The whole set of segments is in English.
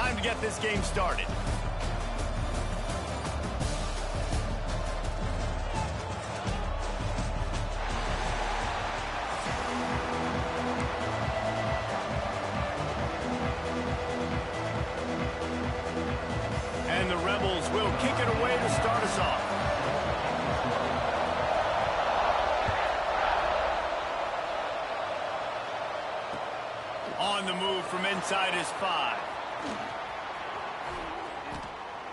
time to get this game started. And the Rebels will kick it away to start us off. On the move from inside his 5.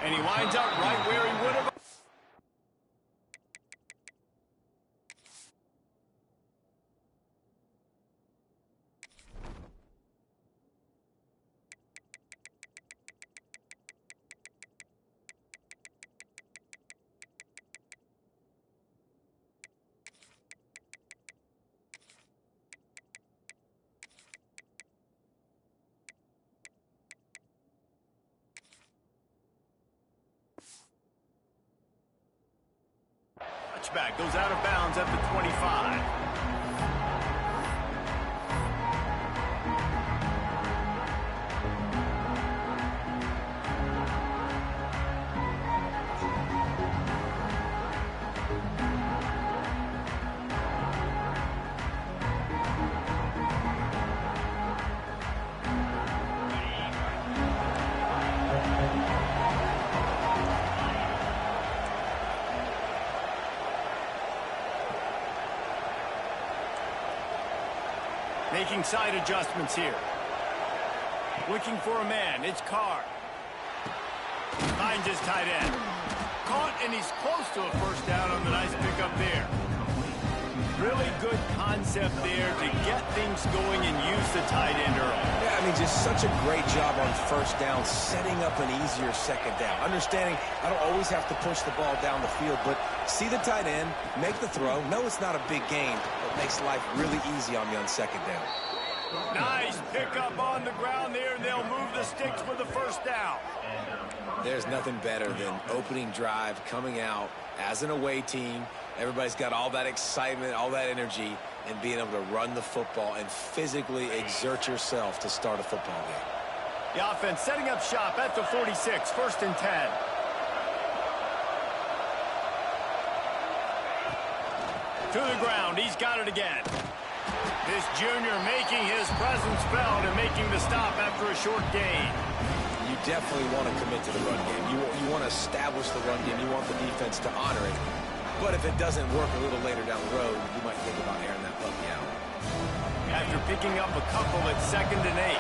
And he winds up right where he would have. Touchback goes out of bounds at the 25. Making side adjustments here. Looking for a man. It's Carr. Finds his tight end. Caught, and he's close to a first down on the nice pickup there. Really good concept there to get things going and use the tight end early. Yeah, I mean, just such a great job on first down, setting up an easier second down. Understanding I don't always have to push the ball down the field, but see the tight end, make the throw. No, it's not a big gain, but makes life really easy on me on second down. Nice pickup on the ground there, and they'll move the sticks with the first down. There's nothing better than opening drive, coming out as an away team. Everybody's got all that excitement, all that energy, and being able to run the football and physically exert yourself to start a football game. The offense setting up shop at the 46, 1st and 10. To the ground, he's got it again. This junior making his presence felt and making the stop after a short gain. You definitely want to commit to the run game. You want to establish the run game. You want the defense to honor it. But if it doesn't work a little later down the road, you might think about airing that puppy out. After picking up a couple at 2nd and 8.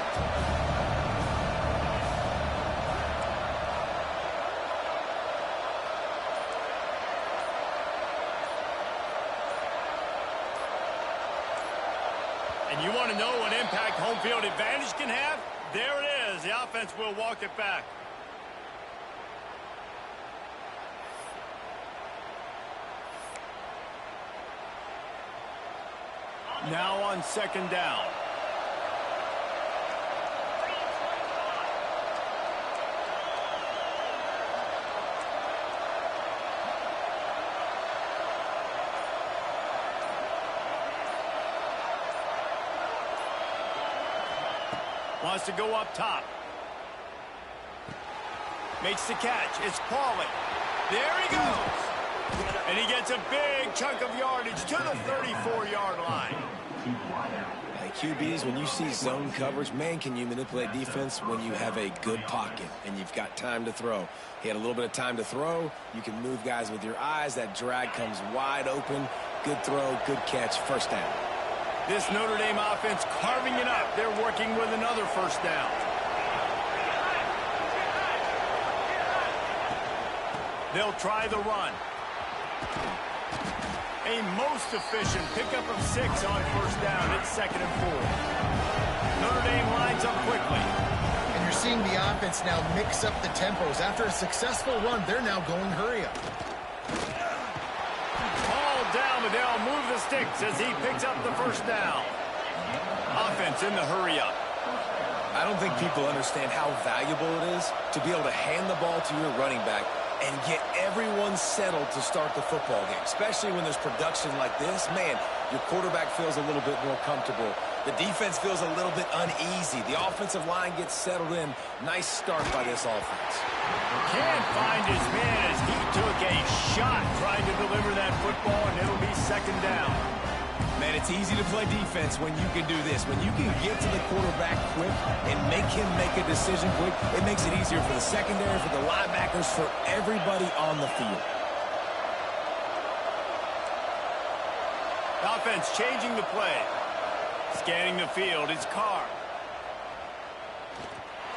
And you want to know what impact home field advantage can have? There it is. The offense will walk it back. Now on 2nd down. Wants to go up top. Makes the catch. It's Pauly. There he goes. And he gets a big chunk of yardage to the 34-yard line. Hey, QBs, when you see zone coverage, man, can you manipulate defense when you have a good pocket and you've got time to throw. He had a little bit of time to throw. You can move guys with your eyes. That drag comes wide open. Good throw, good catch, first down. This Notre Dame offense carving it up. They're working with another first down. They'll try the run. A most efficient pickup of 6 on first down. It's 2nd and 4. Notre Dame lines up quickly. And you're seeing the offense now mix up the tempos. After a successful run, they're now going hurry up. Ball down, but they'll move the sticks as he picks up the first down. Offense in the hurry up. I don't think people understand how valuable it is to be able to hand the ball to your running back and get everyone settled to start the football game, especially when there's production like this. Man, your quarterback feels a little bit more comfortable The defense feels a little bit uneasy. The offensive line gets settled in. Nice start by this offense. Can't find his man as he took a shot trying to deliver that football, and it'll be second down. Man, it's easy to play defense when you can do this. When you can get to the quarterback quick and make him make a decision quick, it makes it easier for the secondary, for the linebackers, for everybody on the field. Offense changing the play. Scanning the field, it's Carr.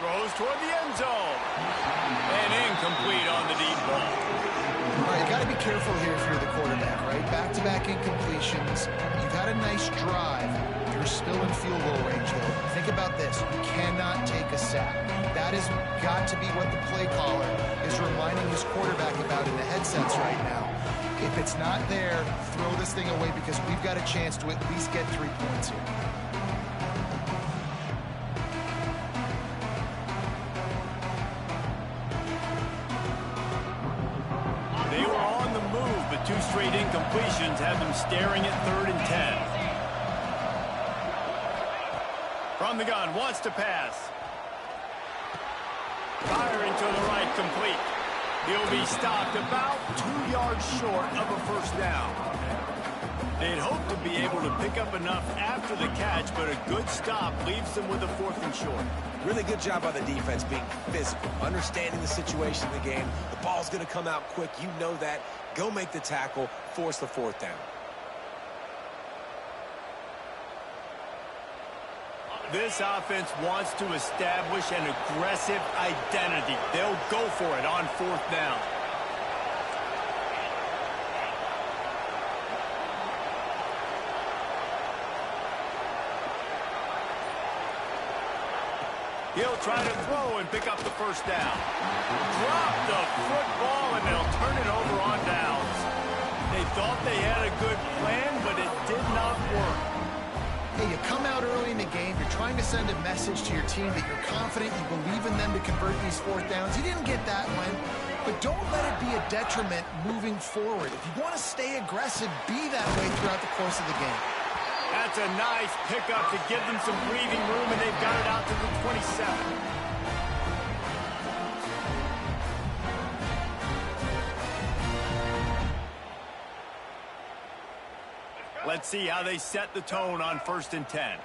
Throws toward the end zone. And incomplete on the deep ball. All right, you got to be careful here if you're the quarterback, right? Back-to-back incompletions. You've had a nice drive. You're still in field goal range, though. Think about this. You cannot take a sack. That has got to be what the play caller is reminding his quarterback about in the headsets right now. If it's not there, throw this thing away because we've got a chance to at least get 3 points here. They were on the move, but 2 straight incompletions have them staring at 3rd and 10. From the gun, wants to pass. Firing to the right, complete. He'll be stopped about 2 yards short of a first down. They'd hope to be able to pick up enough after the catch, but a good stop leaves them with a 4th and short. Really good job by the defense being physical, understanding the situation of the game. The ball's going to come out quick. You know that. Go make the tackle, force the 4th down. This offense wants to establish an aggressive identity. They'll go for it on 4th down. He'll try to throw and pick up the first down. Drop the football, and they'll turn it over on downs. They thought they had a good plan, but it did not work. Hey, you come out early in the game, you're trying to send a message to your team that you're confident, you believe in them to convert these 4th downs. You didn't get that one, but don't let it be a detriment moving forward. If you want to stay aggressive, be that way throughout the course of the game. That's a nice pickup to give them some breathing room, and they've got it out to the 27. Let's see how they set the tone on 1st and 10.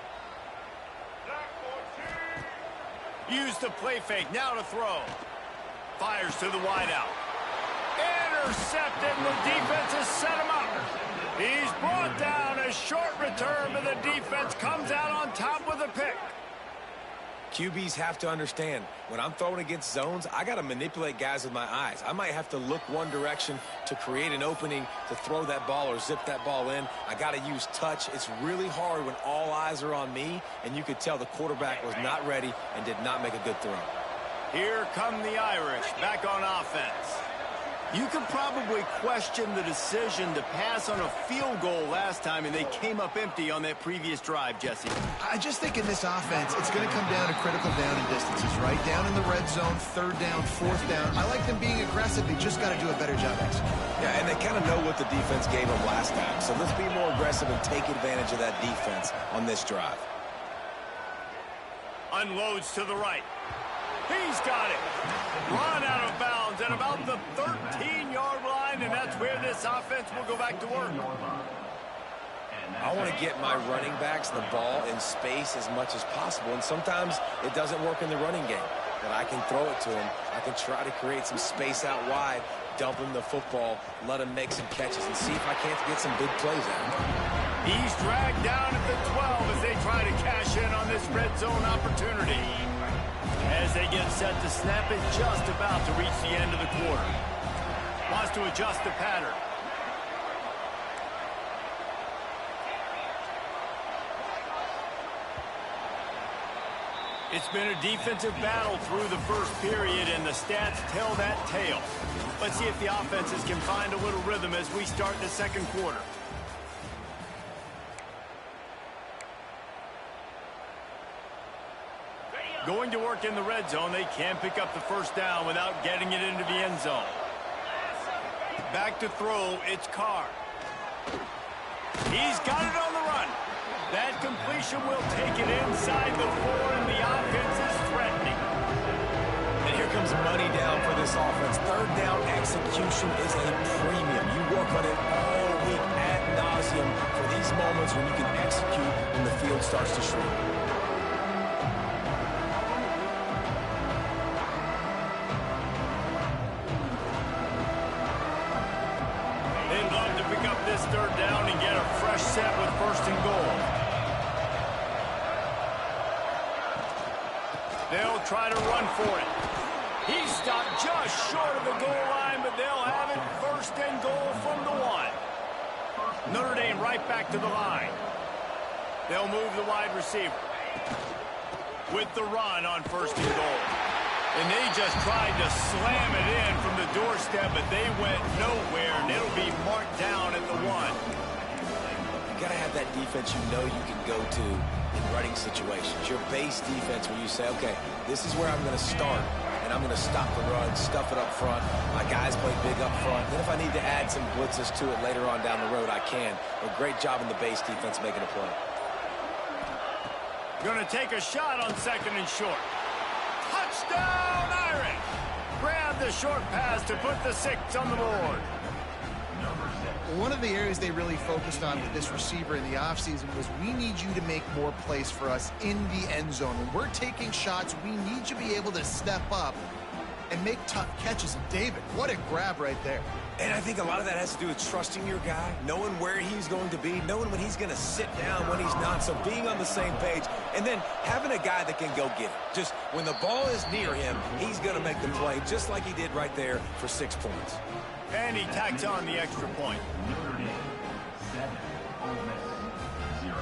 Use the play fake, now to throw. Fires to the wideout. Intercepted, and the defense has set him up. He's brought down, a short return, but the defense comes out on top with a pick. QBs have to understand, when I'm throwing against zones, I got to manipulate guys with my eyes. I might have to look one direction to create an opening to throw that ball or zip that ball in. I got to use touch. It's really hard when all eyes are on me, and you could tell the quarterback was not ready and did not make a good throw. Here come the Irish, back on offense. You could probably question the decision to pass on a field goal last time, and they came up empty on that previous drive, Jesse. I just think in this offense, it's going to come down to critical down and distances, right? Down in the red zone, 3rd down, 4th down. I like them being aggressive. They just got to do a better job executing. Yeah, and they kind of know what the defense gave them last time. So let's be more aggressive and take advantage of that defense on this drive. Unloads to the right. He's got it. Run out of bounds at about the 13-yard line, and that's where this offense will go back to work. I want to get my running backs the ball in space as much as possible, and sometimes it doesn't work in the running game, but I can throw it to them. I can try to create some space out wide, dump him the football, let him make some catches, and see if I can't get some big plays out of him. He's dragged down at the 12 as they try to cash in on this red zone opportunity. As they get set to snap it, just about to reach the end of the quarter. Wants to adjust the pattern. It's been a defensive battle through the first period, and the stats tell that tale. Let's see if the offenses can find a little rhythm as we start the second quarter. Going to work in the red zone, they can't pick up the first down without getting it into the end zone. Back to throw, it's Carr. He's got it on the run. That completion will take it inside the 4, and the offense is threatening. And here comes money down for this offense. Third down execution is a premium. You work on it all week ad nauseum for these moments when you can execute when the field starts to shrink. They'd love to pick up this third down and get a fresh set with 1st and goal. They'll try to run for it. He's stopped just short of the goal line, but they'll have it 1st and goal from the 1. Notre Dame right back to the line. They'll move the wide receiver with the run on 1st and goal. And they just tried to slam it in from the doorstep, but they went nowhere, and it'll be marked down at the 1. You got to have that defense you know you can go to in running situations. Your base defense where you say, okay, this is where I'm going to start, and I'm going to stop the run, stuff it up front. My guys play big up front. Then if I need to add some blitzes to it later on down the road, I can. A great job in the base defense making a play. Going to take a shot on 2nd and short. Touchdown, Irish! Grab the short pass to put the 6 on the board. One of the areas they really focused on with this receiver in the offseason was we need you to make more plays for us in the end zone. When we're taking shots, we need you to be able to step up and make tough catches. And David, what a grab right there. And I think a lot of that has to do with trusting your guy, knowing where he's going to be, knowing when he's going to sit down, when he's not, so being on the same page, and then having a guy that can go get it. Just when the ball is near him, he's going to make the play, just like he did right there for 6 points. And he tacks on the extra point. Notre Dame 7, Ole Miss 0.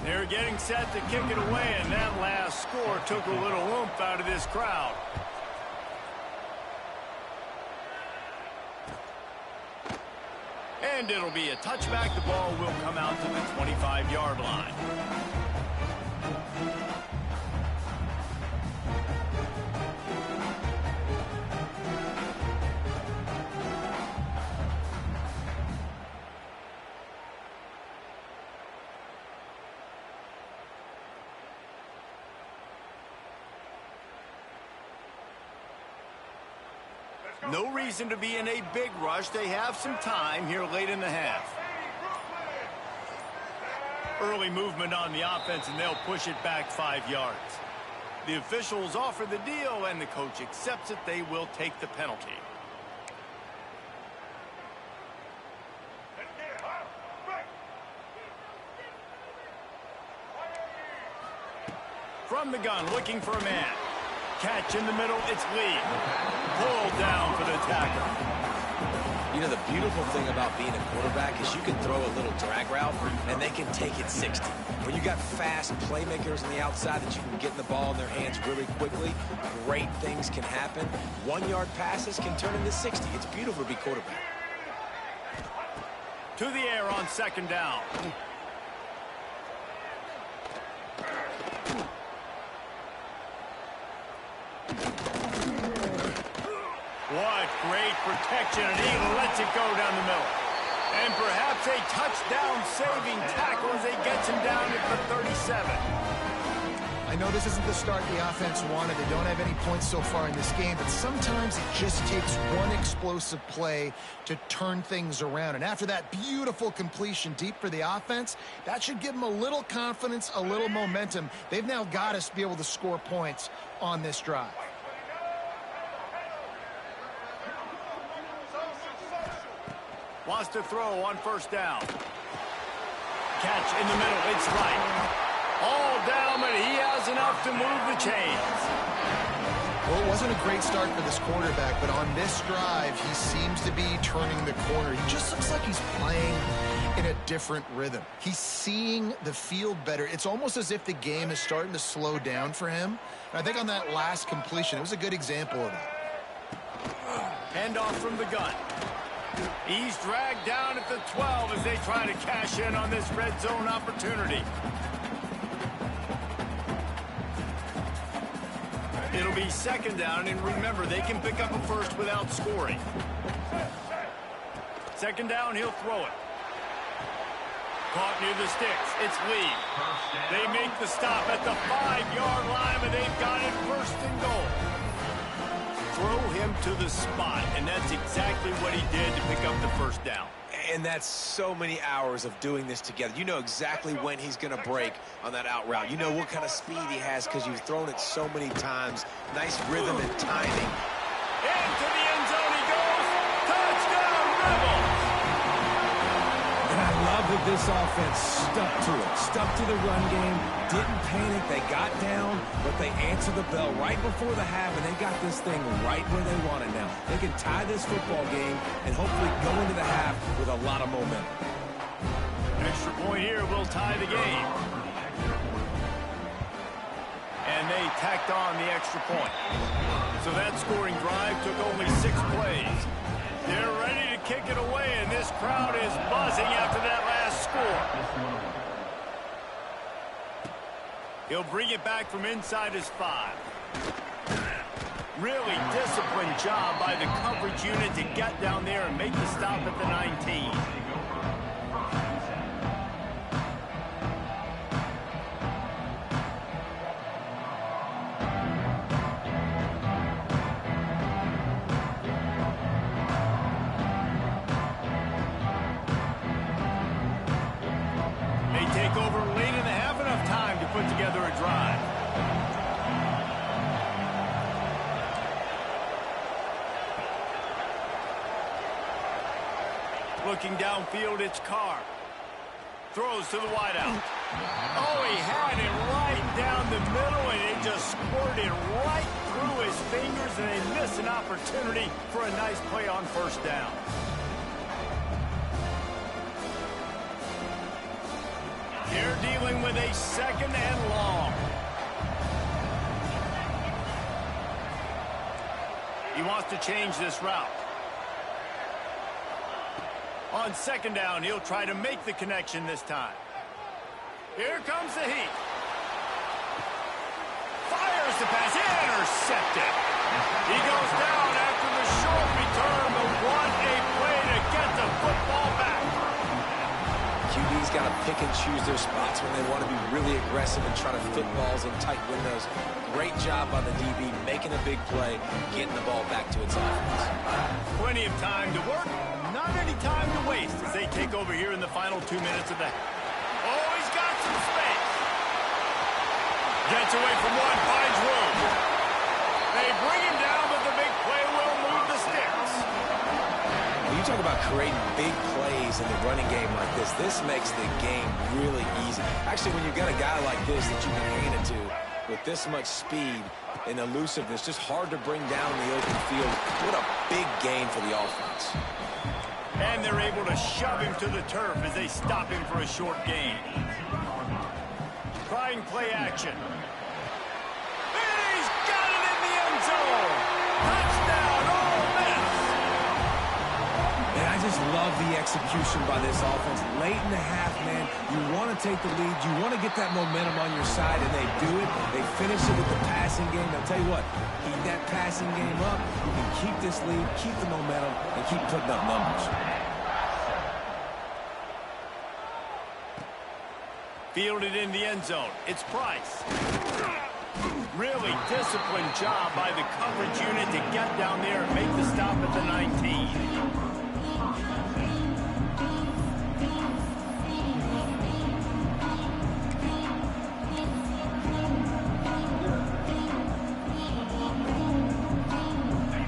They're getting set to kick it away, and that last score took a little oomph out of this crowd. And it'll be a touchback. The ball will come out to the 25-yard line. No reason to be in a big rush. They have some time here late in the half. Early movement on the offense, and they'll push it back 5 yards. The officials offer the deal, and the coach accepts it. They will take the penalty. From the gun, looking for a man. Catch in the middle, it's Lee. Pulled down for the tackle. You know, the beautiful thing about being a quarterback is you can throw a little drag route, and they can take it 60. When you got fast playmakers on the outside that you can get the ball in their hands really quickly, great things can happen. 1-yard passes can turn into 60. It's beautiful to be quarterback. To the air on 2nd down. What great protection, and he lets it go down the middle. And perhaps a touchdown-saving tackle as he gets him down at the 37. I know this isn't the start the offense wanted. They don't have any points so far in this game, but sometimes it just takes one explosive play to turn things around. And after that beautiful completion deep for the offense, that should give them a little confidence, a little momentum. They've now got us to be able to score points on this drive. Wants to throw on 1st down. Catch in the middle, it's right. All down, but he has enough to move the chains. Well, it wasn't a great start for this quarterback, but on this drive, he seems to be turning the corner. He just looks like he's playing in a different rhythm. He's seeing the field better. It's almost as if the game is starting to slow down for him. And I think on that last completion, it was a good example of that. Handoff from the gun. He's dragged down at the 12 as they try to cash in on this red zone opportunity. It'll be second down, and remember, they can pick up a first without scoring. Second down, he'll throw it. Caught near the sticks. It's Lee. They make the stop at the 5-yard line, and they've got it first and goal. Throw him to the spot, and that's exactly what he did to pick up the first down. And that's so many hours of doing this together. You know exactly when he's going to break on that out route. You know what kind of speed he has because you've thrown it so many times. Nice rhythm and timing. Into the end zone he goes. Touchdown, Rebels! And I love that this offense stuck to it. Stuck to the run game. Didn't panic. They got down, but they answered the bell right before the half, and they got this thing right where they want it now. They can tie this football game and hopefully go into the half with a lot of momentum. Extra point here will tie the game. And they tacked on the extra point. So that scoring drive took only 6 plays. They're ready to kick it away, and this crowd is buzzing after that last score. He'll bring it back from inside his 5. Really disciplined job by the coverage unit to get down there and make the stop at the 19. They take over late in the half, enough time to put together a drive. Looking downfield, it's Carr. Throws to the wideout. Oh, he had it right down the middle, and it just squirted right through his fingers, and they missed an opportunity for a nice play on first down. They're dealing with a second and long. He wants to change this route. On second down, he'll try to make the connection this time. Here comes the heat. Fires the pass. Intercepted. He goes down after the short return, but what a play to get the football back. QB's got to pick and choose their spots when they want to be really aggressive and try to fit balls in tight windows. Great job by the DB making a big play, getting the ball back to its offense. Plenty of time to work. Not any time to waste as they take over here in the final 2 minutes of the... Oh, he's got some space. Gets away from one, finds room. They bring him down, but the big play will move the sticks. When you talk about creating big plays in the running game like this makes the game really easy. Actually, when you've got a guy like this that you can hand it to with this much speed and elusiveness, just hard to bring down in the open field. What a big gain for the offense. And they're able to shove him to the turf as they stop him for a short gain. Trying play action. And he's got it in the end zone. Touchdown, Ole Miss. And I just love the execution by this offense. Late in the half, man, you want to take the lead. You want to get that momentum on your side, and they do it. They finish it with the passing game. I'll tell you what, keep that passing game up. You can keep this lead, keep the momentum, and keep putting up numbers. Fielded in the end zone. It's Price. Really disciplined job by the coverage unit to get down there and make the stop at the 19.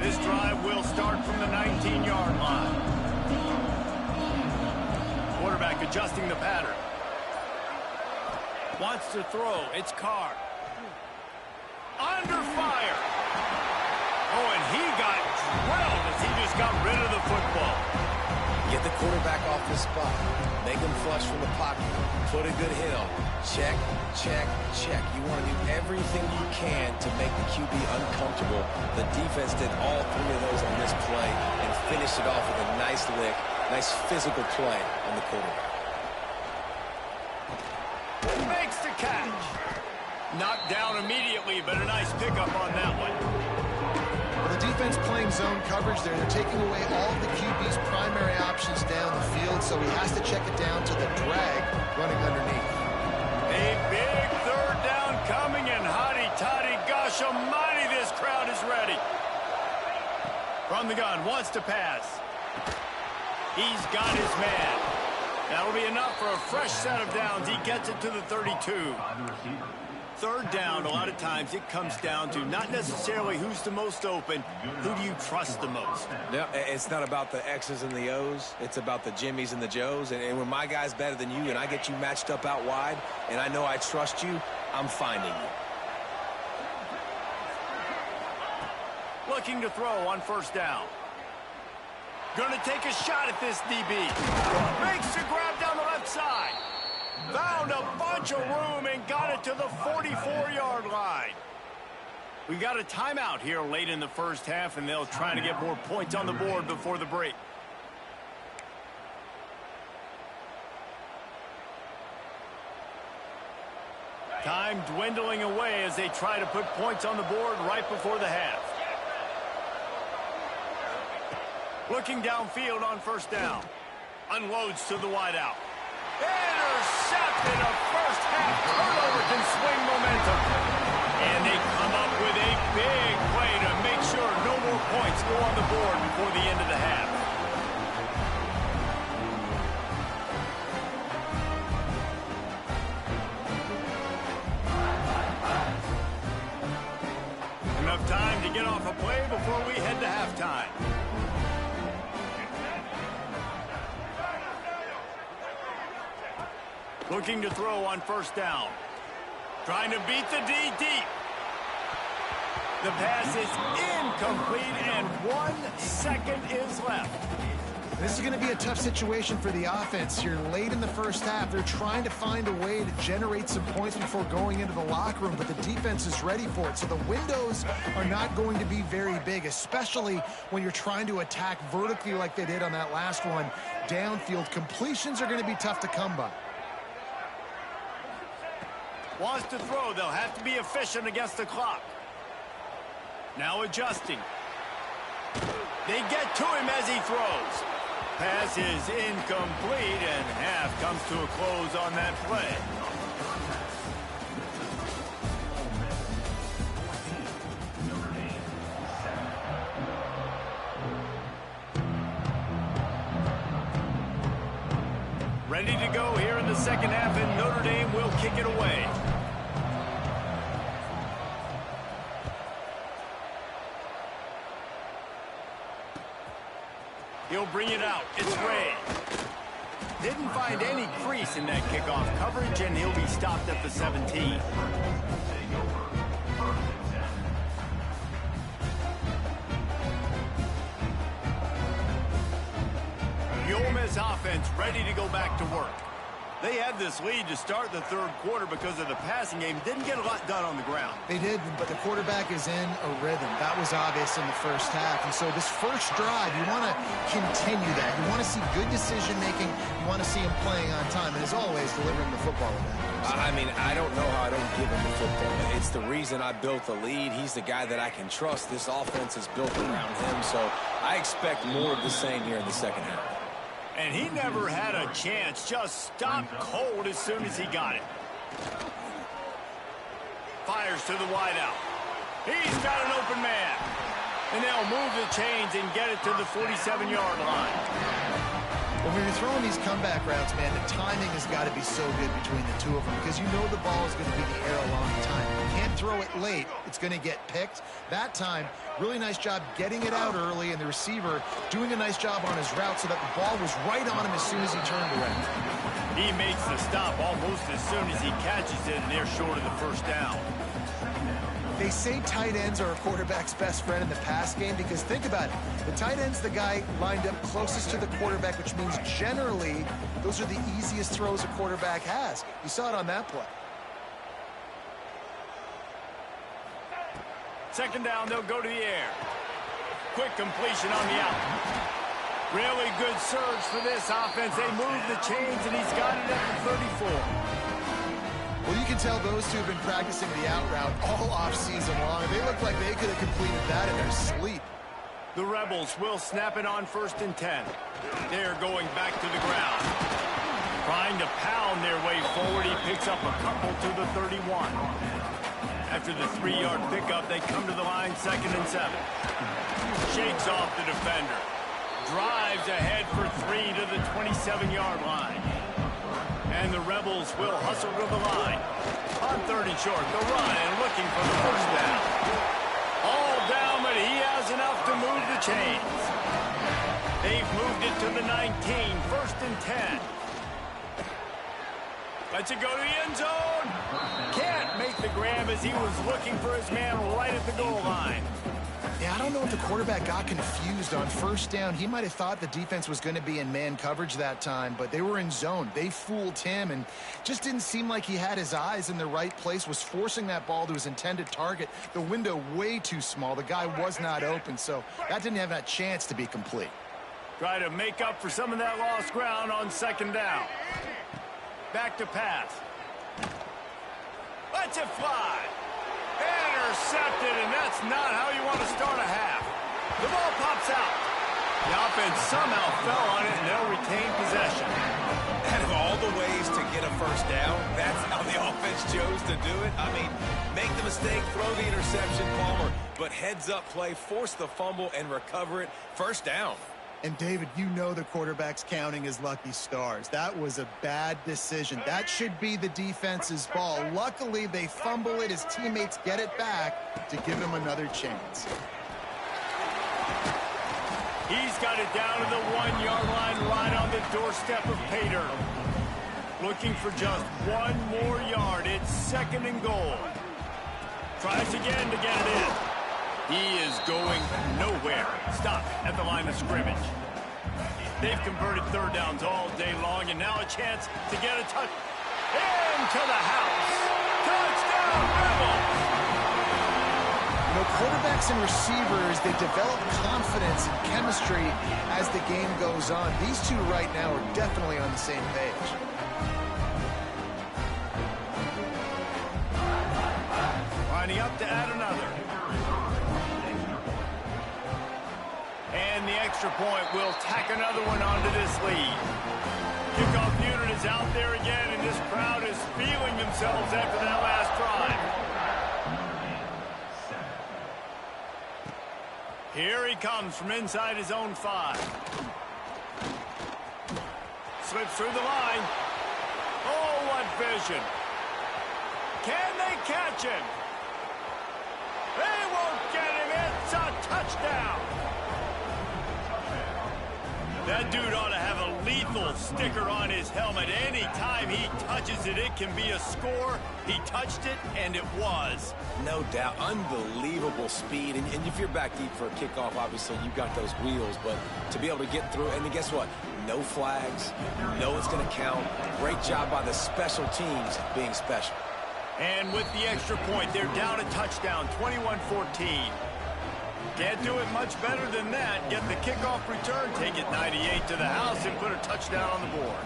This drive will start from the 19-yard line. Quarterback adjusting the pattern. Wants to throw. It's Carr. Under fire. Oh, and he got drilled as he just got rid of the football. Get the quarterback off the spot. Make him flush from the pocket. Put a good hit on. Check, check, check. You want to do everything you can to make the QB uncomfortable. The defense did all 3 of those on this play and finished it off with a nice lick, nice physical play on the quarterback. Makes the catch. Knocked down immediately, but a nice pickup on that one. Well, the defense playing zone coverage there. They're taking away all of the QB's primary options down the field, so he has to check it down to the drag running underneath. A big third down coming, and hotty-toddy, gosh almighty, this crowd is ready. From the gun, wants to pass. He's got his man. That'll be enough for a fresh set of downs. He gets it to the 32. Third down, a lot of times it comes down to not necessarily who's the most open, who do you trust the most? Yeah, it's not about the X's and the O's. It's about the Jimmies and the Joes. And when my guy's better than you and I get you matched up out wide and I know I trust you, I'm finding you. Looking to throw on first down. Gonna take a shot at this DB. Makes a grab down the left side. Found a bunch of room and got it to the 44-yard line. We got a timeout here late in the first half, and they'll try to get more points on the board before the break. Time dwindling away as they try to put points on the board right before the half. Looking downfield on first down. Unloads to the wideout. Intercepted. A first half turnover can swing momentum. And they come up with a big play to make sure no more points go on the board before the end of the half. Enough time to get off a play before we head to halftime. Looking to throw on first down. Trying to beat the D deep. The pass is incomplete, and 1 second is left. This is going to be a tough situation for the offense here late in the first half. They're trying to find a way to generate some points before going into the locker room, but the defense is ready for it. So the windows are not going to be very big, especially when you're trying to attack vertically like they did on that last one. Downfield completions are going to be tough to come by. Wants to throw. They'll have to be efficient against the clock. Now adjusting. They get to him as he throws. Pass is incomplete, and half comes to a close on that play. Ready to go here in the second half, and Notre Dame will kick it away. He'll bring it out. It's Ray. Didn't find any crease in that kickoff coverage, and he'll be stopped at the 17. The Ole Miss offense ready to go back to work. They had this lead to start the third quarter because of the passing game. Didn't get a lot done on the ground. They did, but the quarterback is in a rhythm. That was obvious in the first half. And so this first drive, you want to continue that. You want to see good decision-making. You want to see him playing on time. And as always, delivering the football with that. I mean, I don't know how I don't give him the football. It's the reason I built the lead. He's the guy that I can trust. This offense is built around him. So I expect more of the same here in the second half. And he never had a chance. Just stopped cold as soon as he got it. Fires to the wideout. He's got an open man. And they'll move the chains and get it to the 47-yard line. Well, when you're throwing these comeback routes, man, the timing has got to be so good between the two of them because you know the ball is going to be in the air a long time. You can't throw it late. It's going to get picked. That time, really nice job getting it out early, and the receiver doing a nice job on his route so that the ball was right on him as soon as he turned around. He makes the stop almost as soon as he catches it, and they're short of the first down. They say tight ends are a quarterback's best friend in the pass game because think about it. The tight end's the guy lined up closest to the quarterback, which means generally those are the easiest throws a quarterback has. You saw it on that play. Second down, they'll go to the air. Quick completion on the out. Really good surge for this offense. They move the chains, and he's got it at the 34. Well, you can tell those two have been practicing the out route all off-season long. They look like they could have completed that in their sleep. The Rebels will snap it on 1st and 10. They're going back to the ground. Trying to pound their way forward, he picks up a couple to the 31. After the 3-yard pickup, they come to the line 2nd and 7. Shakes off the defender. Drives ahead for 3 to the 27-yard line. And the Rebels will hustle to the line. On 3rd and short, the run and looking for the 1st down. All down, but he has enough to move the chains. They've moved it to the 19, 1st and 10. Lets it go to the end zone. Can't make the grab as he was looking for his man right at the goal line. Yeah, I don't know if the quarterback got confused on 1st down. He might have thought the defense was going to be in man coverage that time, but they were in zone. They fooled him and just didn't seem like he had his eyes in the right place, was forcing that ball to his intended target. The window way too small. The guy was not open, so that didn't have that chance to be complete. Try to make up for some of that lost ground on 2nd down. Back to pass. Lets it fly. Intercepted, and that's not how you want to start a half. The ball pops out. The offense somehow fell on it, and they'll retain possession. Out of all the ways to get a 1st down, that's how the offense chose to do it. I mean, make the mistake, throw the interception, Palmer, but heads-up play, force the fumble, and recover it. 1st down. And, David, you know the quarterback's counting his lucky stars. That was a bad decision. That should be the defense's ball. Luckily, they fumble it. His teammates get it back to give him another chance. He's got it down to the 1-yard line right on the doorstep of Pater. Looking for just one more yard. It's 2nd and goal. Tries again to get it in. He is going nowhere. Stop at the line of scrimmage. They've converted 3rd downs all day long, and now a chance to get a touch. Into the house. Touchdown, Rebels! You know, quarterbacks and receivers, they develop confidence and chemistry as the game goes on. These two right now are definitely on the same page. Lining up to add another. And the extra point will tack another one onto this lead. Kickoff unit is out there again, and this crowd is feeling themselves after that last drive. Here he comes from inside his own 5. Slips through the line. Oh, what vision. Can they catch him? They won't get him. It's a touchdown. That dude ought to have a lethal sticker on his helmet. Any time he touches it, it can be a score. He touched it, and it was. No doubt. Unbelievable speed. And if you're back deep for a kickoff, obviously you've got those wheels. But to be able to get through, and then guess what? No flags. You know it's going to count. Great job by the special teams being special. And with the extra point, they're down a touchdown, 21-14. Can't do it much better than that. Get the kickoff return, take it 98 to the house, and put a touchdown on the board.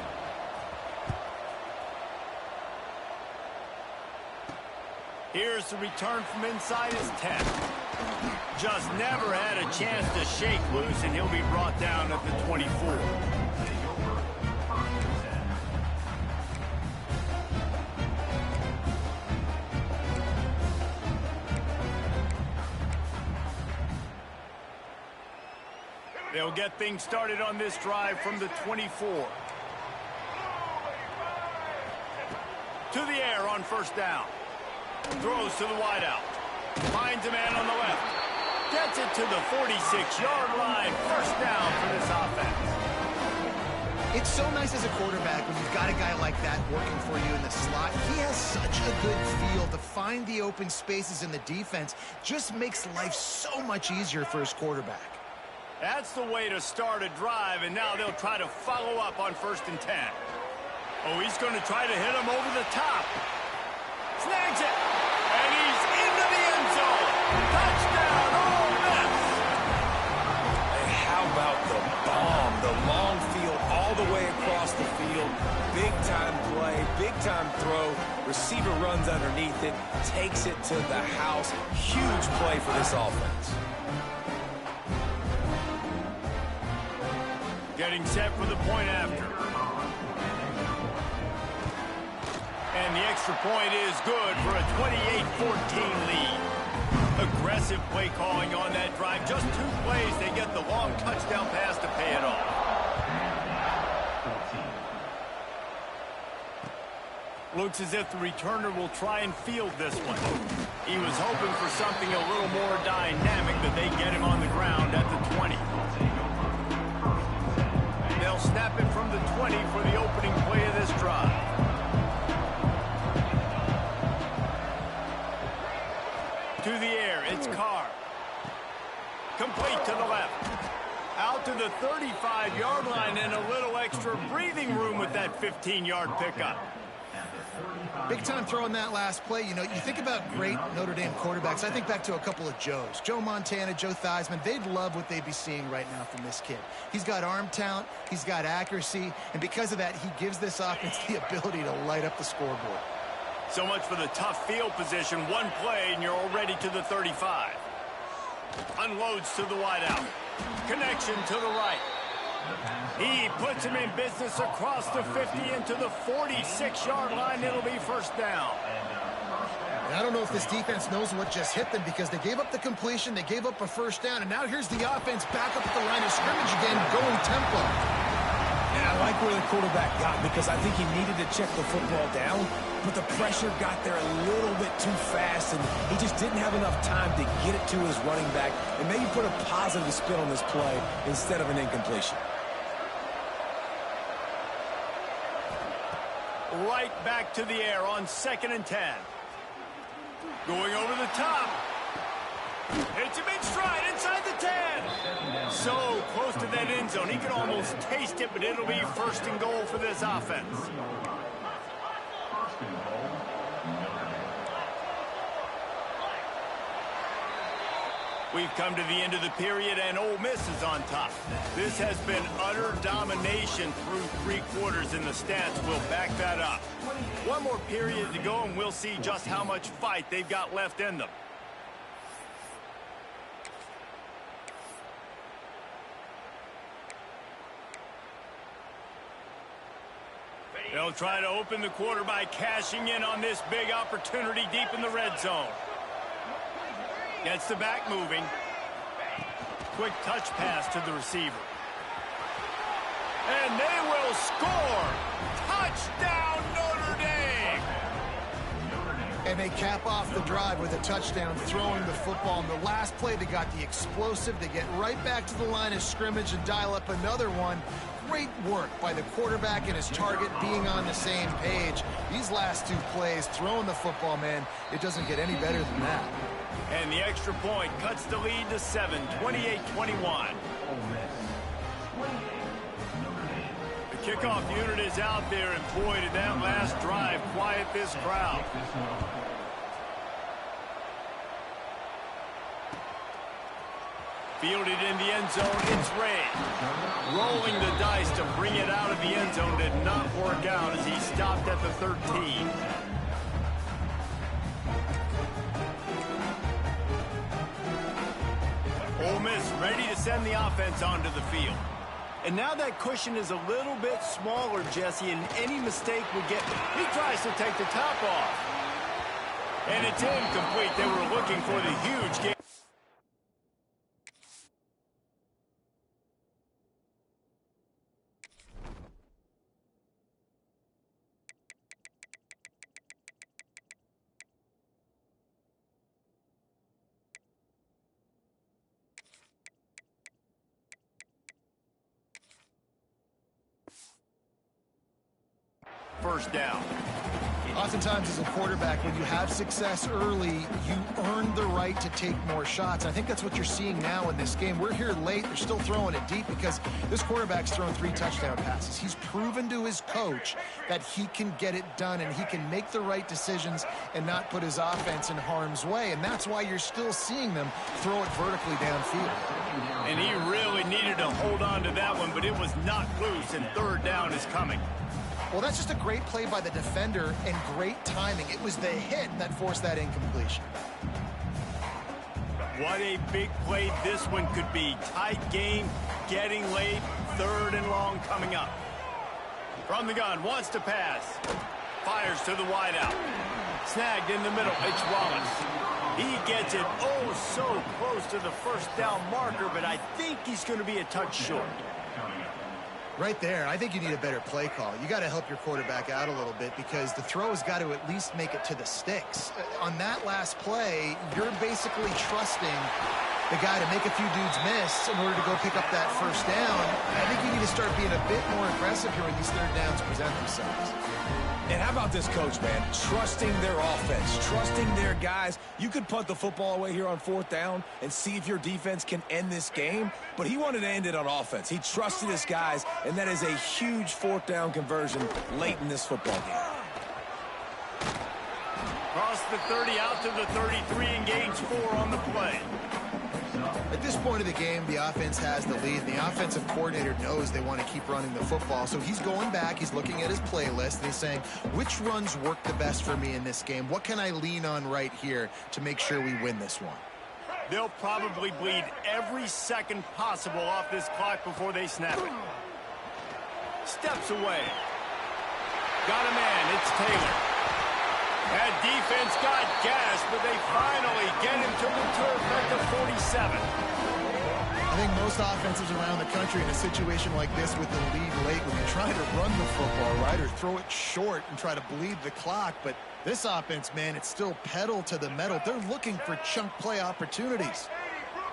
Here's the return from inside his 10. Just never had a chance to shake loose, and he'll be brought down at the 24. They'll get things started on this drive from the 24. To the air on 1st down. Throws to the wideout. Finds a man on the left. Gets it to the 46-yard line. 1st down for this offense. It's so nice as a quarterback when you've got a guy like that working for you in the slot. He has such a good feel to find the open spaces in the defense. Just makes life so much easier for his quarterback. That's the way to start a drive, and now they'll try to follow up on 1st and 10. Oh, he's going to try to hit him over the top. Snags it, and he's into the end zone. Touchdown, Ole Miss. And how about the bomb, the long field all the way across across the field. Big-time play, big-time throw. Receiver runs underneath it, takes it to the house. Huge play for this offense. Getting set for the point after. And the extra point is good for a 28-14 lead. Aggressive play calling on that drive. Just 2 plays, they get the long touchdown pass to pay it off. Looks as if the returner will try and field this one. He was hoping for something a little more dynamic, but they get him on the ground at the 20. They'll snap it from the 20 for the opening play of this drive. To the air, it's Carr. Complete to the left. Out to the 35-yard line and a little extra breathing room with that 15-yard pickup. Big time throw in that last play. You know, you think about great Notre Dame quarterbacks. I think back to a couple of Joes. Joe Montana, Joe Theismann. They'd love what they'd be seeing right now from this kid. He's got arm talent. He's got accuracy. And because of that, he gives this offense the ability to light up the scoreboard. So much for the tough field position. One play, and you're already to the 35. Unloads to the wideout. Connection to the right. He puts him in business across the 50 into the 46-yard line. It'll be first down. And I don't know if this defense knows what just hit them because they gave up the completion, they gave up a first down, and now here's the offense back up at the line of scrimmage again, going tempo. And I like where the quarterback got because I think he needed to check the football down, but the pressure got there a little bit too fast, and he just didn't have enough time to get it to his running back and maybe put a positive spin on this play instead of an incompletion. Right back to the air on 2nd and 10. Going over the top. Hits him in stride inside the 10. So close to that end zone. He can almost taste it, but it'll be first and goal for this offense. We've come to the end of the period, and Ole Miss is on top. This has been utter domination through 3 quarters, and the stats will back that up. One more period to go, and we'll see just how much fight they've got left in them. They'll try to open the quarter by cashing in on this big opportunity deep in the red zone. Gets the back moving. Quick touch pass to the receiver. And they will score. Touchdown, Notre Dame. And they cap off the drive with a touchdown, throwing the football. In the last play, they got the explosive. They get right back to the line of scrimmage and dial up another one. Great work by the quarterback and his target being on the same page. These last 2 plays, throwing the football, man, it doesn't get any better than that. And the extra point cuts the lead to 7, 28-21. The kickoff unit is out there, and boy, did that last drive quiet this crowd. Fielded in the end zone, it's Ray. Rolling the dice to bring it out of the end zone did not work out as he stopped at the 13. Ole Miss ready to send the offense onto the field. And now that cushion is a little bit smaller, Jesse, and any mistake would get... He tries to take the top off. And it's incomplete. They were looking for the huge game. First down. Oftentimes as a quarterback, when you have success early, you earn the right to take more shots. I think that's what you're seeing now in this game. We're here late. They're still throwing it deep because this quarterback's thrown 3 touchdown passes. He's proven to his coach that he can get it done and he can make the right decisions and not put his offense in harm's way. And that's why you're still seeing them throw it vertically downfield. And he really needed to hold on to that one, but it was knocked loose, and third down is coming. Well, that's just a great play by the defender and great timing. It was the hit that forced that incompletion. What a big play this one could be. Tight game, getting late, third and long coming up. From the gun, wants to pass. Fires to the wideout. Snagged in the middle, it's Wallace. He gets it so close to the first down marker, but I think he's going to be a touch short. Right there, I think you need a better play call. You got to help your quarterback out a little bit because the throw has got to at least make it to the sticks. On that last play, you're basically trusting the guy to make a few dudes miss in order to go pick up that first down. I think you need to start being a bit more aggressive here when these third downs present themselves. And how about this coach, man? Trusting their offense, trusting their guys. You could punt the football away here on 4th down and see if your defense can end this game, but he wanted to end it on offense. He trusted his guys, and that is a huge 4th down conversion late in this football game. Cross the 30 out to the 33 and gains 4 on the play. At this point of the game, the offense has the lead. The offensive coordinator knows they want to keep running the football. So he's going back, he's looking at his playlist, and he's saying, which runs work the best for me in this game? What can I lean on right here to make sure we win this one? They'll probably bleed every second possible off this clock before they snap it. Steps away. Got a man, it's Taylor. That defense got gas, but they finally get him to the turf at the 47. I think most offenses around the country in a situation like this with the lead late would be trying to run the football, right, or throw it short and try to bleed the clock. But this offense, man, it's still pedal to the metal. They're looking for chunk play opportunities.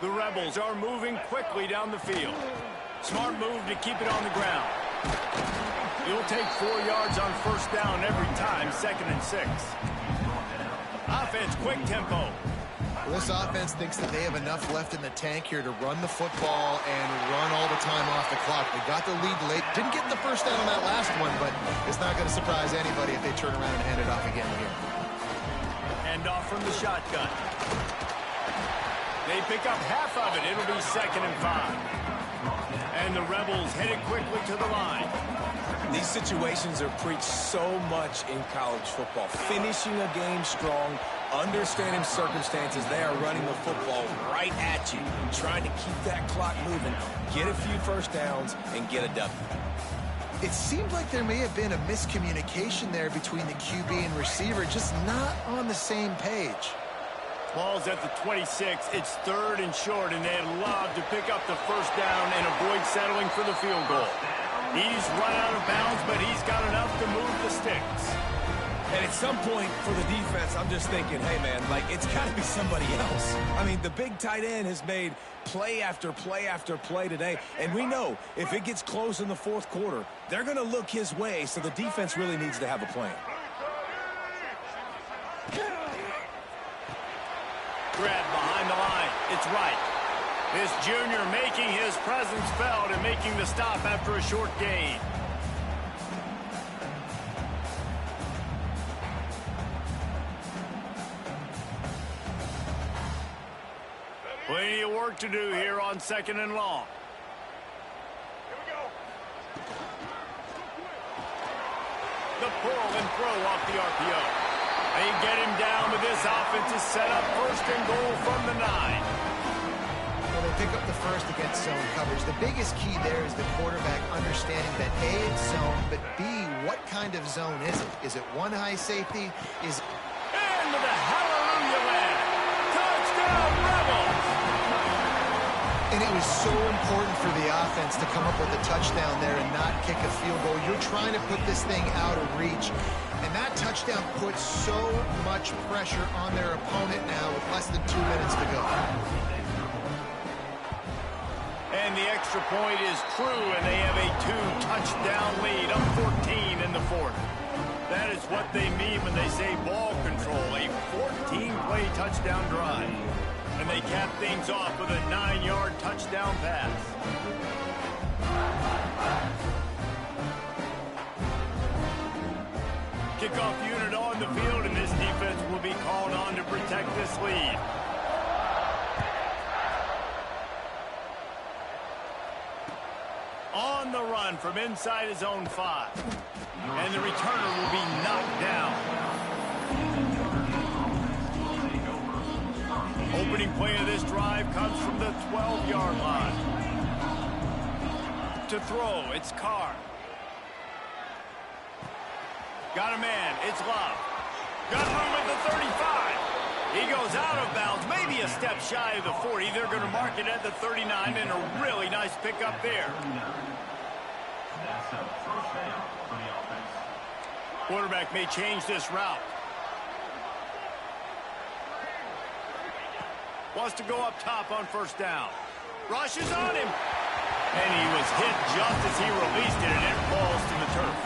The Rebels are moving quickly down the field. Smart move to keep it on the ground. You'll take 4 yards on first down every time, 2nd and 6. Offense, quick tempo. Well, this offense thinks that they have enough left in the tank here to run the football and run all the time off the clock. They got the lead late. Didn't get the first down on that last one, but it's not going to surprise anybody if they turn around and hand it off again here. Hand off from the shotgun. They pick up half of it. It'll be 2nd and 5. And the Rebels headed quickly to the line. These situations are preached so much in college football. Finishing a game strong, understanding circumstances. They are running the football right at you, trying to keep that clock moving, get a few first downs, and get a W. It seemed like there may have been a miscommunication there between the QB and receiver, just not on the same page. Ball's at the 26. It's 3rd and short, and they'd love to pick up the first down and avoid settling for the field goal. He's run out of bounds, but he's got enough to move the sticks. And at some point for the defense, I'm just thinking, hey, man, like, it's got to be somebody else. I mean, the big tight end has made play after play after play today, and we know if it gets close in the 4th quarter, they're going to look his way, so the defense really needs to have a plan. Grab behind the line. It's right. This junior making his presence felt and making the stop after a short gain. Plenty of work to do here on 2nd and long. The pull and throw off the RPO. They get him down, but this offense is set up 1st and goal from the 9. Well, they pick up the first against zone coverage. The biggest key there is the quarterback understanding that A, it's zone, but B, what kind of zone is it? Is it one high safety? Is into the hallelujah land. Touchdown, Rebels! And it was so important for the offense to come up with a touchdown there and not kick a field goal. You're trying to put this thing out of reach. And that touchdown puts so much pressure on their opponent now with less than 2 minutes to go. And the extra point is true, and they have a 2-touchdown lead, up 14 in the 4th. That is what they mean when they say ball control, a 14-play touchdown drive. And they cap things off with a 9-yard touchdown pass. Kickoff unit on the field, and this defense will be called on to protect this lead. On the run from inside his own 5. And the returner will be knocked down. Opening play of this drive comes from the 12-yard line. To throw, it's Carr. Got a man, it's Love. Got room at the 35. He goes out of bounds, maybe a step shy of the 40. They're going to mark it at the 39, and a really nice pickup there. That's a first down for the offense. Quarterback may change this route. Wants to go up top on first down. Rushes on him. And he was hit just as he released it, and it falls to the turf.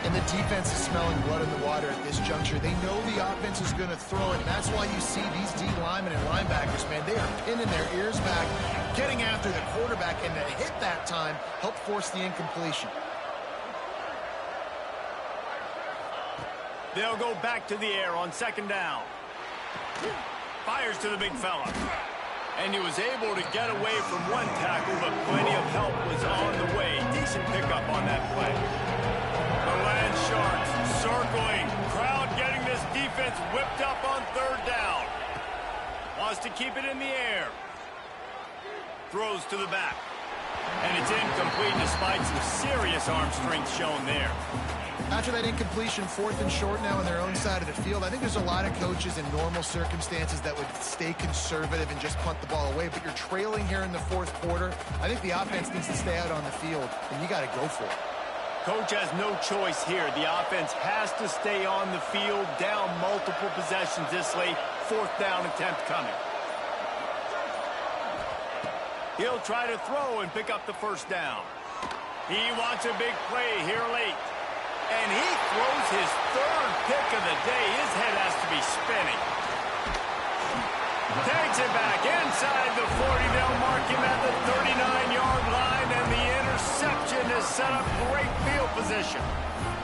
And the defense is smelling blood in the water at this juncture. They know the offense is going to throw it, and that's why you see these D linemen and linebackers, man, they are pinning their ears back, getting after the quarterback, and the hit that time helped force the incompletion. They'll go back to the air on second down. Fires to the big fella. And he was able to get away from one tackle, but plenty of help was on the way. Decent pickup on that play. The Land Sharks circling. Crowd getting this defense whipped up on third down. Wants to keep it in the air. Throws to the back. And it's incomplete despite some serious arm strength shown there. After that incompletion, 4th and short now on their own side of the field, I think there's a lot of coaches in normal circumstances that would stay conservative and just punt the ball away, but you're trailing here in the 4th quarter. I think the offense needs to stay out on the field, and you got to go for it. Coach has no choice here. The offense has to stay on the field, down multiple possessions this late. 4th down attempt coming. He'll try to throw and pick up the first down. He wants a big play here late. And he throws his 3rd pick of the day. His head has to be spinning. Takes it back inside the 40. They'll mark him at the 39-yard line, and the interception has set up great field position.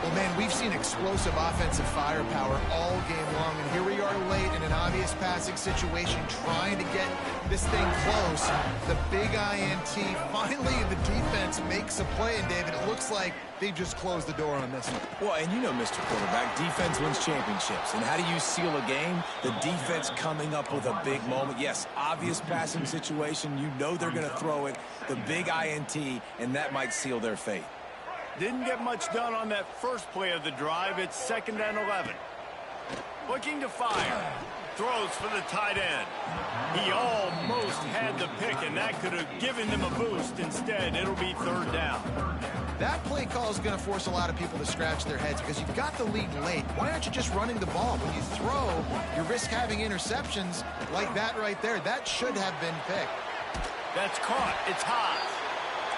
Well, man, we've seen explosive offensive firepower all game long, and here we are late in an obvious passing situation trying to get this thing close. The big INT, finally the defense makes a play, and David, it looks like they just closed the door on this one. Well, and you know, Mr. Quarterback, defense wins championships. And how do you seal a game? The defense coming up with a big moment. Yes, obvious passing situation. You know they're going to throw it. The big INT, and that might seal their fate. Didn't get much done on that first play of the drive. It's 2nd and 11. Looking to fire. Throws for the tight end. He almost had the pick, and that could have given them a boost. Instead, it'll be 3rd down. That play call is going to force a lot of people to scratch their heads because you've got the lead late. Why aren't you just running the ball? When you throw, you risk having interceptions like that right there. That should have been picked. That's caught. It's high.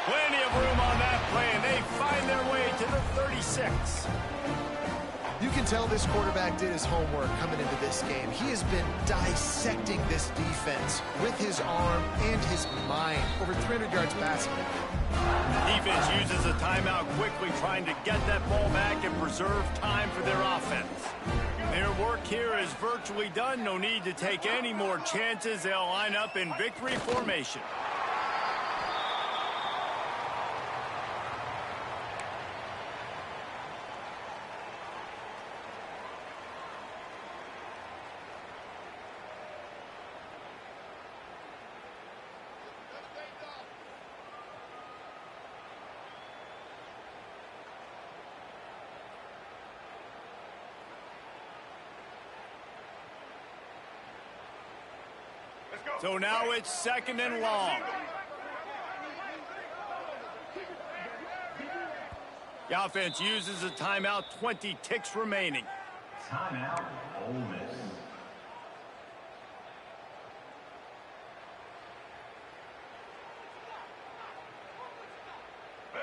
Plenty of room on that play, and they find their way to the 36. You can tell this quarterback did his homework coming into this game. He has been dissecting this defense with his arm and his mind. Over 300 yards passing. Defense uses a timeout quickly, trying to get that ball back and preserve time for their offense. Their work here is virtually done. No need to take any more chances. They'll line up in victory formation. So now it's 2nd and long. The offense uses a timeout, 20 ticks remaining. Timeout, Ole Miss.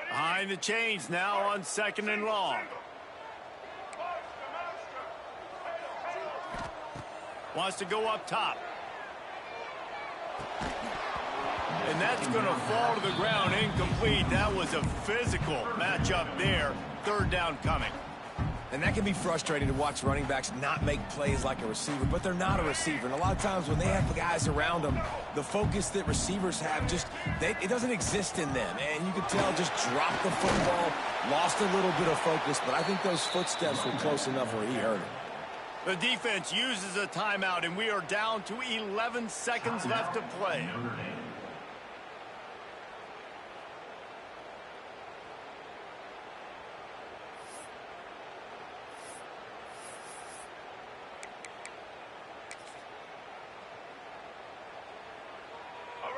Behind the chains now on 2nd and long. Wants to go up top. And that's going to fall to the ground incomplete. That was a physical matchup there. Third down coming. And that can be frustrating to watch running backs not make plays like a receiver, but they're not a receiver. And a lot of times when they have guys around them, the focus that receivers have it doesn't exist in them. And you could tell just dropped the football, lost a little bit of focus, but I think those footsteps were close enough where he heard it. The defense uses a timeout, and we are down to 11 seconds left to play.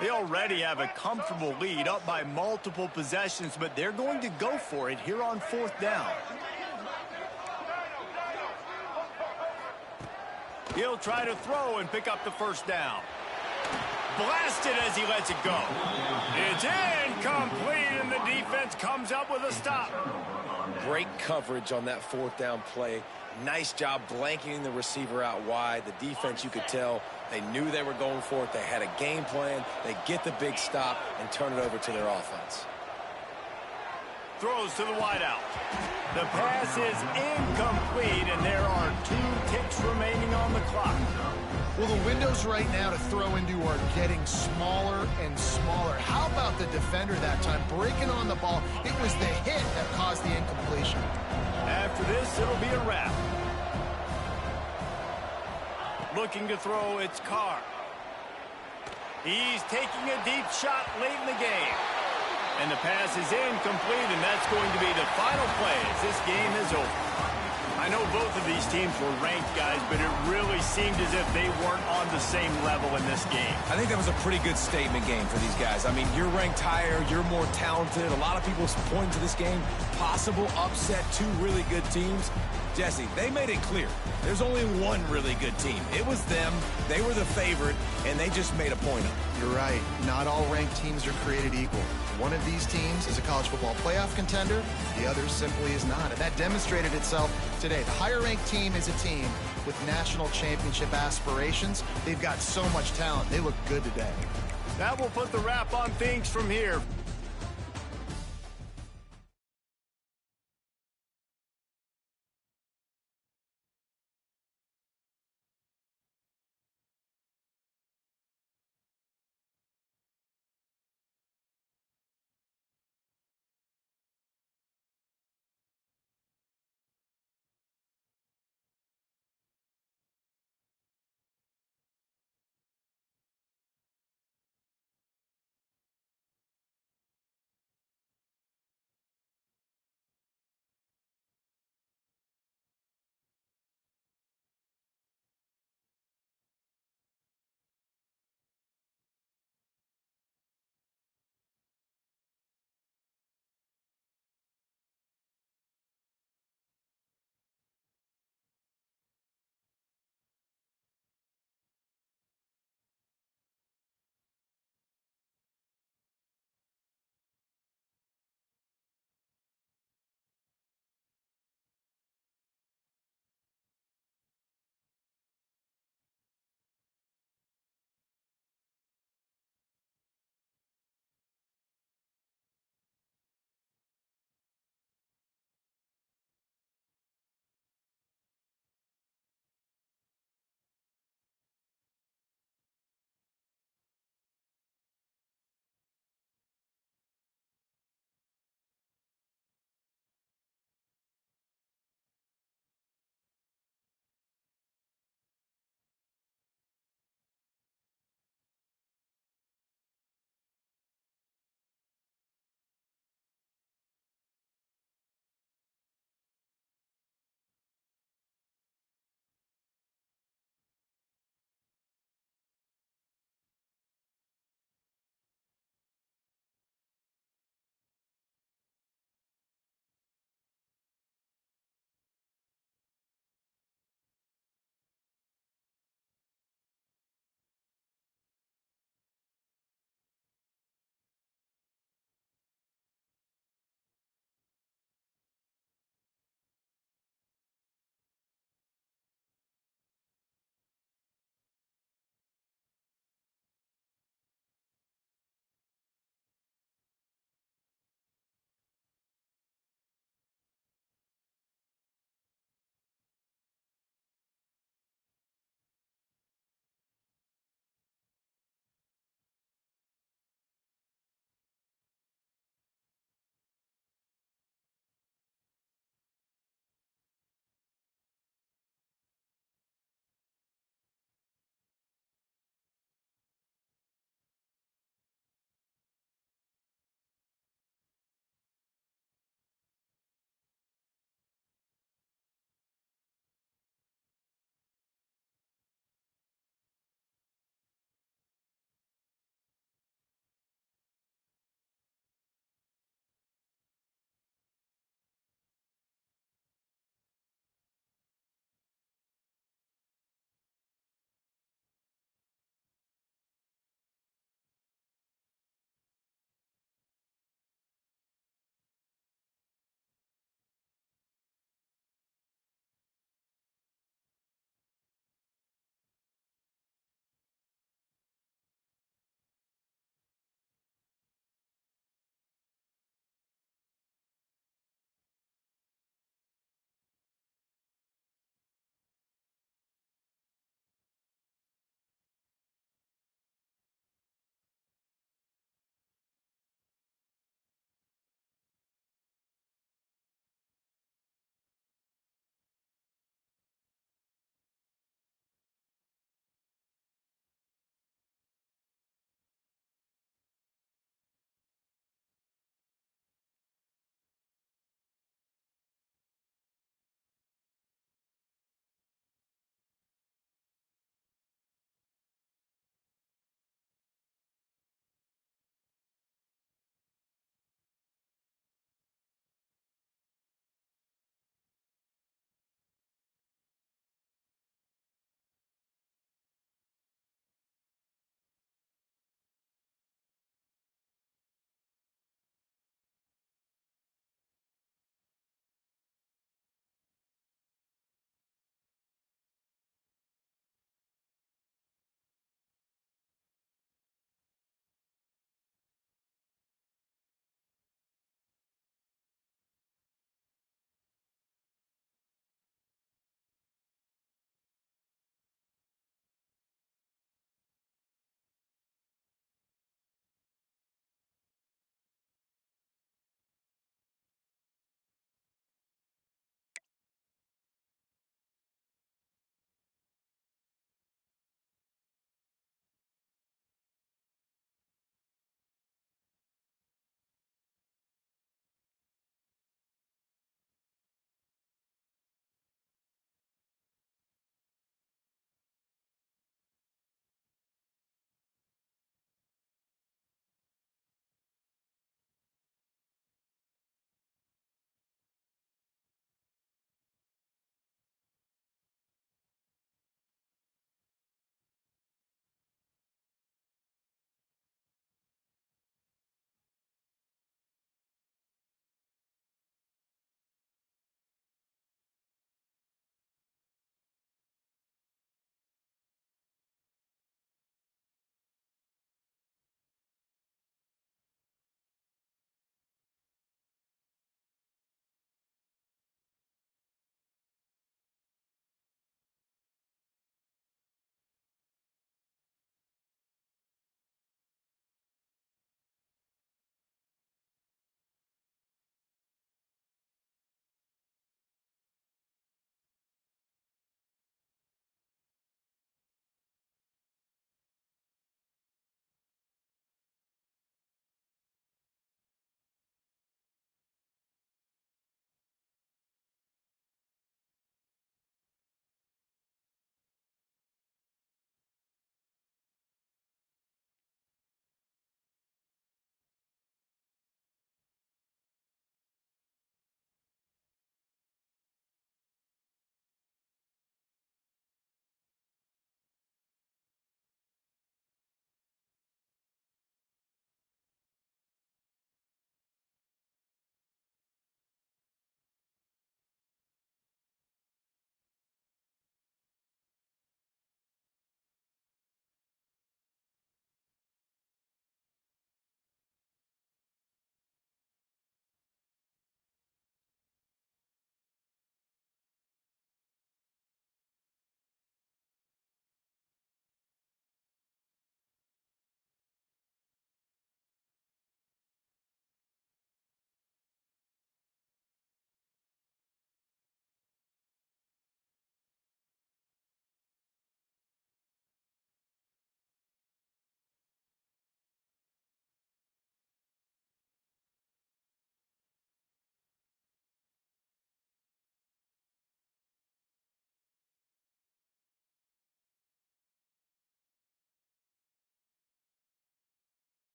They already have a comfortable lead, up by multiple possessions, but they're going to go for it here on fourth down. He'll try to throw and pick up the first down. Blasted as he lets it go. It's incomplete, and the defense comes up with a stop. Great coverage on that fourth down play. Nice job blanketing the receiver out wide. The defense, you could tell, they knew they were going for it. They had a game plan. They get the big stop and turn it over to their offense. Throws to the wideout. The pass is incomplete, and there are 2 ticks remaining on the clock. Well, the windows right now to throw into are getting smaller and smaller. How about the defender that time breaking on the ball? It was the hit that caused the incompletion. After this, it'll be a wrap. Looking to throw, it's Carr. He's taking a deep shot late in the game. And the pass is incomplete, and that's going to be the final play as this game is over. I know both of these teams were ranked, guys, but it really seemed as if they weren't on the same level in this game. I think that was a pretty good statement game for these guys. I mean, you're ranked higher, you're more talented. A lot of people point to this game, possible upset, 2 really good teams. Jesse, they made it clear. There's only one really good team. It was them. They were the favorite, and they just made a point of it. You're right. Not all ranked teams are created equal. One of these teams is a college football playoff contender. The other simply is not. And that demonstrated itself today. The higher-ranked team is a team with national championship aspirations. They've got so much talent. They look good today. That will put the wrap on things from here.